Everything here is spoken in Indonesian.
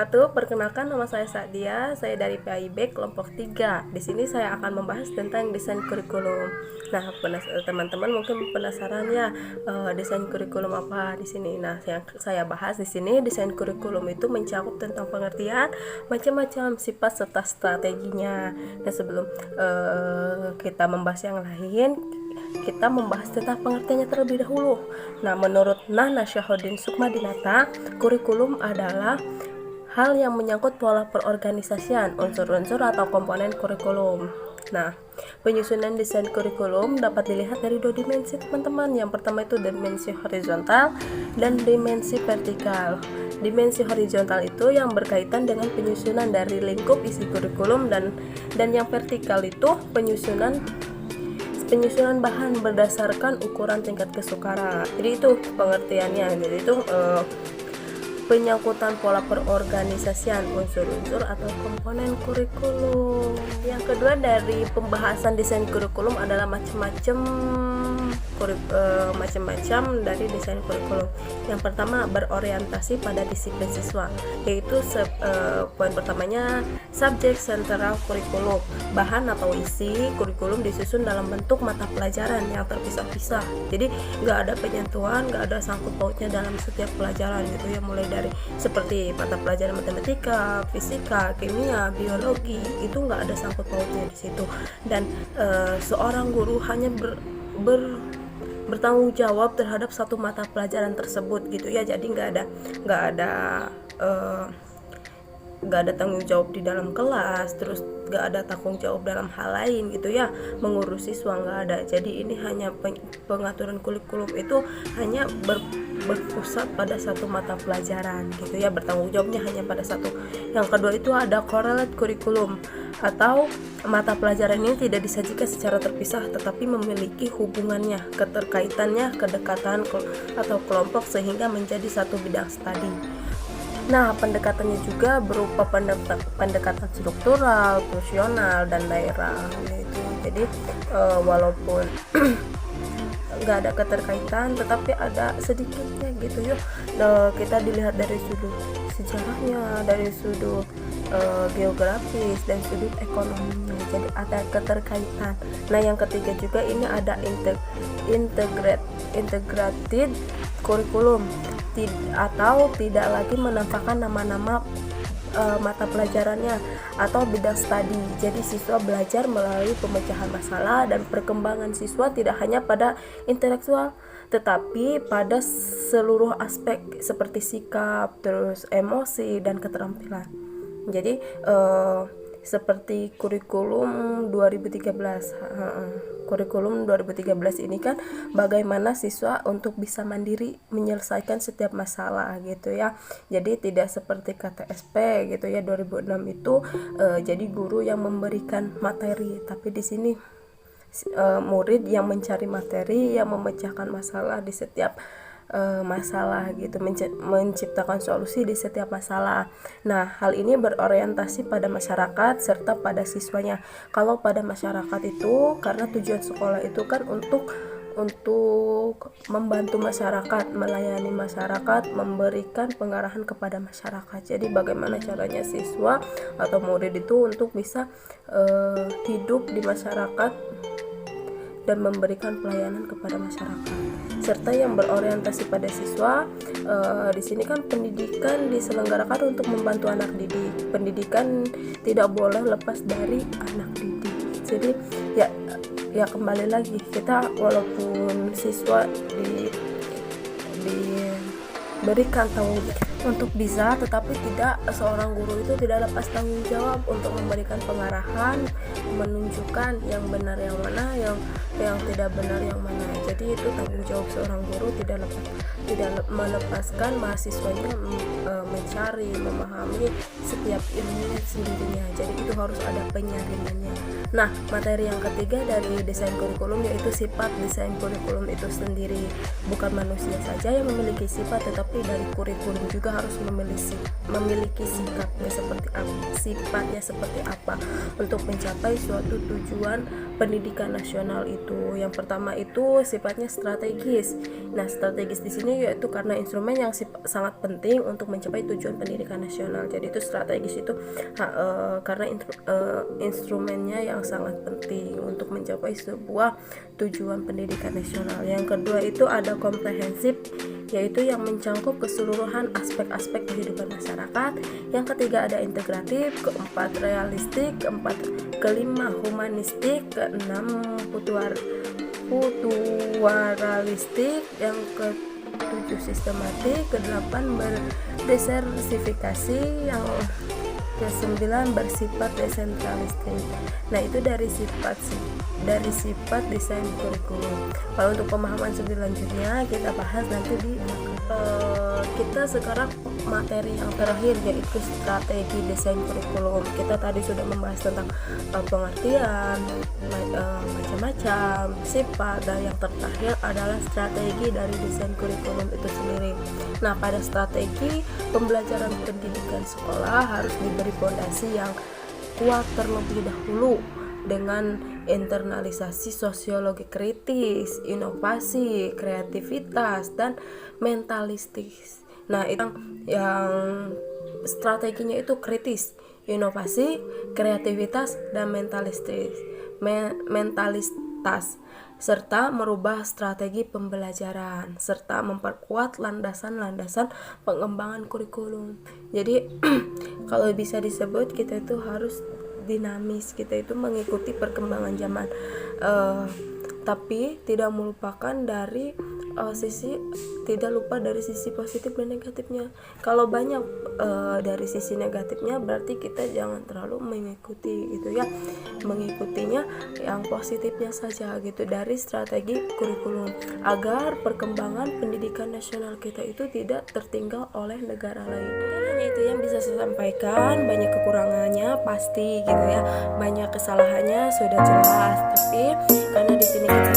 wabarakatuh. Perkenalkan, nama saya Sadia. Saya dari PAIB kelompok 3. Di sini saya akan membahas tentang desain kurikulum. Nah, teman-teman mungkin penasaran ya, desain kurikulum apa di sini. Nah, yang saya bahas di sini, desain kurikulum itu mencakup tentang pengertian macam-macam sifat serta strateginya. Dan sebelum kita membahas yang lain, kita membahas tentang pengertiannya terlebih dahulu. Nah, menurut Nahna Syahodin Sukmadinata, kurikulum adalah hal yang menyangkut pola perorganisasian, unsur-unsur atau komponen kurikulum. Nah, penyusunan desain kurikulum dapat dilihat dari dua dimensi, teman-teman. Yang pertama itu dimensi horizontal dan dimensi vertikal. Dimensi horizontal itu yang berkaitan dengan penyusunan dari lingkup isi kurikulum, dan yang vertikal itu penyusunan bahan berdasarkan ukuran tingkat kesukaran. Jadi itu pengertiannya. Jadi itu penyangkutan pola perorganisasian, unsur-unsur atau komponen kurikulum. Yang kedua dari pembahasan desain kurikulum adalah macam-macam dari desain kurikulum. Yang pertama, berorientasi pada disiplin siswa, yaitu poin pertamanya subjek sentral kurikulum. Bahan atau isi kurikulum disusun dalam bentuk mata pelajaran yang terpisah-pisah. Jadi nggak ada penyentuhan, nggak ada sangkut pautnya dalam setiap pelajaran gitu ya, mulai dari seperti mata pelajaran matematika, fisika, kimia, biologi, itu nggak ada sangkut pautnya di situ. Dan seorang guru hanya bertanggung jawab terhadap satu mata pelajaran tersebut gitu ya. Jadi nggak ada tanggung jawab di dalam kelas, terus nggak ada tanggung jawab dalam hal lain gitu ya, mengurus siswa nggak ada. Jadi ini hanya pengaturan kurikulum itu hanya berpusat pada satu mata pelajaran gitu ya, bertanggung jawabnya hanya pada satu. Yang kedua itu ada correlate kurikulum, atau mata pelajaran ini tidak disajikan secara terpisah tetapi memiliki hubungannya, keterkaitannya, kedekatan atau kelompok sehingga menjadi satu bidang studi. Nah, pendekatannya juga berupa pendekatan struktural, fungsional, dan daerah gitu. Jadi walaupun nggak ada keterkaitan tetapi ada sedikitnya gitu ya. Kita dilihat dari sudut sejarahnya, dari sudut geografis dan sudut ekonominya, jadi ada keterkaitan. Nah, yang ketiga juga ini ada integrated kurikulum, atau tidak lagi menampakkan nama-nama mata pelajarannya atau bidang studi. Jadi siswa belajar melalui pemecahan masalah, dan perkembangan siswa tidak hanya pada intelektual tetapi pada seluruh aspek seperti sikap, terus emosi dan keterampilan. Jadi seperti kurikulum 2013. Kurikulum 2013 ini kan bagaimana siswa untuk bisa mandiri menyelesaikan setiap masalah gitu ya. Jadi tidak seperti KTSP gitu ya 2006 itu jadi guru yang memberikan materi, tapi di sini murid yang mencari materi, yang memecahkan masalah di setiap masalah gitu, menciptakan solusi di setiap masalah. Nah, hal ini berorientasi pada masyarakat serta pada siswanya. Kalau pada masyarakat itu karena tujuan sekolah itu kan untuk membantu masyarakat, melayani masyarakat, memberikan pengarahan kepada masyarakat. Jadi bagaimana caranya siswa atau murid itu untuk bisa hidup di masyarakat dan memberikan pelayanan kepada masyarakat. Serta yang berorientasi pada siswa, di sini kan pendidikan diselenggarakan untuk membantu anak didik. Pendidikan tidak boleh lepas dari anak didik. Jadi ya kembali lagi, kita walaupun siswa diberikan tanggung jawab untuk bisa, tetapi seorang guru itu tidak lepas tanggung jawab untuk memberikan pengarahan, menunjukkan yang benar yang mana, yang tidak benar yang mana. Jadi itu tanggung jawab seorang guru, tidak melepaskan mahasiswanya mencari, memahami setiap ilmunya sendirinya. Jadi itu harus ada penyaringannya. Nah, materi yang ketiga dari desain kurikulum yaitu sifat desain kurikulum itu sendiri. Bukan manusia saja yang memiliki sifat, tetapi dari kurikulum juga harus memiliki sifatnya seperti apa untuk mencapai suatu tujuan pendidikan nasional itu. Yang pertama itu sifatnya strategis. Nah, strategis di sini yaitu karena instrumen yang sangat penting untuk mencapai tujuan pendidikan nasional. Jadi itu strategis itu karena instrumennya yang sangat penting untuk mencapai sebuah tujuan pendidikan nasional. Yang kedua itu ada komprehensif, yaitu yang mencakup keseluruhan aspek-aspek kehidupan masyarakat. Yang ketiga ada integratif, keempat realistik, kelima humanistik, keenam futuralistik, yang ketujuh sistematik, kedelapan berdiversifikasi, yang ke-9 bersifat desentralistik. Nah, itu dari sifat desain kurikulum. Kalau untuk pemahaman lebih lanjutnya kita bahas nanti di kita sekarang materi yang terakhir, yaitu strategi desain kurikulum. Kita tadi sudah membahas tentang pengertian, macam-macam sifat, dan yang terakhir adalah strategi dari desain kurikulum itu sendiri. Nah, pada strategi pembelajaran pendidikan sekolah harus diberi fondasi yang kuat terlebih dahulu dengan internalisasi sosiologi kritis, inovasi, kreativitas, dan mentalistis. Nah, itu yang strateginya itu kritis, inovasi, kreativitas, dan mentalitas, serta merubah strategi pembelajaran, serta memperkuat landasan-landasan pengembangan kurikulum. Jadi kalau bisa disebut, kita itu harus dinamis, kita itu mengikuti perkembangan zaman, tapi tidak lupa dari sisi positif dan negatifnya. Kalau banyak dari sisi negatifnya, berarti kita jangan terlalu mengikuti gitu ya, mengikutinya yang positifnya saja gitu dari strategi kurikulum, agar perkembangan pendidikan nasional kita itu tidak tertinggal oleh negara lain. Itu yang bisa saya sampaikan. Banyak kekurangannya pasti gitu ya, banyak kesalahannya sudah jelas, tapi karena di sini kita